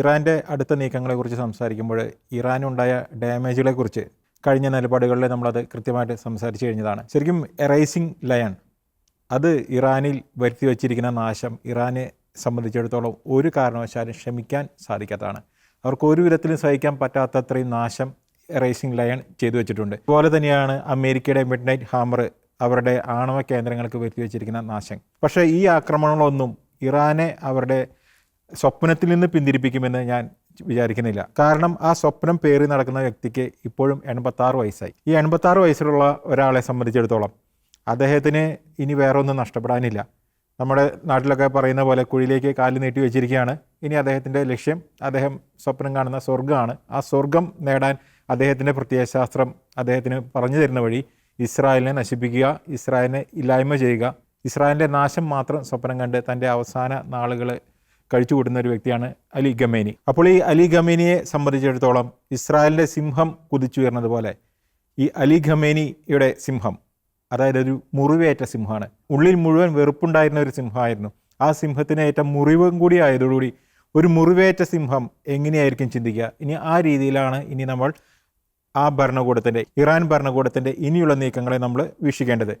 ഇറാൻ്റെ അടുത്ത നീക്കങ്ങളെക്കുറിച്ച് സംസാരിക്കുമ്പോൾ ഇറാനുണ്ടായ ഡാമേജുകളെക്കുറിച്ച് കഴിഞ്ഞ നിലപാടുകളിൽ നമ്മളത് കൃത്യമായിട്ട് സംസാരിച്ചു കഴിഞ്ഞതാണ്. ശരിക്കും എറൈസിങ് ലയൺ അത് ഇറാനിൽ വരുത്തി വച്ചിരിക്കുന്ന നാശം ഇറാനെ സംബന്ധിച്ചിടത്തോളം ഒരു കാരണവശാലും ക്ഷമിക്കാൻ സാധിക്കാത്തതാണ്. അവർക്ക് ഒരു വിധത്തിലും സഹിക്കാൻ പറ്റാത്തത്രയും നാശം എറൈസിങ് ലയൺ ചെയ്തു വെച്ചിട്ടുണ്ട്. അതുപോലെ തന്നെയാണ് അമേരിക്കയുടെ മിഡ് നൈറ്റ് ഹാമർ അവരുടെ ആണവ കേന്ദ്രങ്ങൾക്ക് വരുത്തി വച്ചിരിക്കുന്ന നാശം. പക്ഷേ ഈ ആക്രമണങ്ങളൊന്നും ഇറാനെ അവരുടെ സ്വപ്നത്തിൽ നിന്ന് പിന്തിരിപ്പിക്കുമെന്ന് ഞാൻ വിചാരിക്കുന്നില്ല. കാരണം ആ സ്വപ്നം പേറി നടക്കുന്ന വ്യക്തിക്ക് ഇപ്പോഴും 86 വയസ്സായി. ഈ 86 വയസ്സിലുള്ള ഒരാളെ സംബന്ധിച്ചിടത്തോളം അദ്ദേഹത്തിന് ഇനി വേറെ ഒന്നും നഷ്ടപ്പെടാനില്ല. നമ്മുടെ നാട്ടിലൊക്കെ പറയുന്ന പോലെ കുഴിയിലേക്ക് കാല് നീട്ടി വെച്ചിരിക്കുകയാണ്. ഇനി അദ്ദേഹത്തിൻ്റെ ലക്ഷ്യം അദ്ദേഹം സ്വപ്നം കാണുന്ന സ്വർഗ്ഗമാണ്. ആ സ്വർഗം നേടാൻ അദ്ദേഹത്തിൻ്റെ പ്രത്യയശാസ്ത്രം അദ്ദേഹത്തിന് പറഞ്ഞു തരുന്ന വഴി ഇസ്രായേലിനെ നശിപ്പിക്കുക, ഇസ്രായേലിനെ ഇല്ലായ്മ ചെയ്യുക, ഇസ്രായേലിൻ്റെ നാശം മാത്രം സ്വപ്നം കണ്ട് തൻ്റെ അവസാന നാളുകൾ കഴിച്ചു കൂട്ടുന്ന ഒരു വ്യക്തിയാണ് അലി ഖമേനി. അപ്പോൾ ഈ അലി ഖമേനിയെ സംബന്ധിച്ചിടത്തോളം ഇസ്രായേലിൻ്റെ സിംഹം കുതിച്ചുയർന്നത് പോലെ ഈ അലി ഖമേനിയുടെ സിംഹം, അതായത് ഒരു മുറിവേറ്റ സിംഹമാണ്. ഉള്ളിൽ മുഴുവൻ വെറുപ്പുണ്ടായിരുന്ന ഒരു സിംഹമായിരുന്നു. ആ സിംഹത്തിന് ഏറ്റ മുറിവും കൂടി ആയതോടുകൂടി ഒരു മുറിവേറ്റ സിംഹം എങ്ങനെയായിരിക്കും ചിന്തിക്കുക? ഇനി ആ രീതിയിലാണ് ഇനി നമ്മൾ ആ ഭരണകൂടത്തിൻ്റെ, ഇറാൻ ഭരണകൂടത്തിൻ്റെ ഇനിയുള്ള നീക്കങ്ങളെ നമ്മൾ വീക്ഷിക്കേണ്ടത്.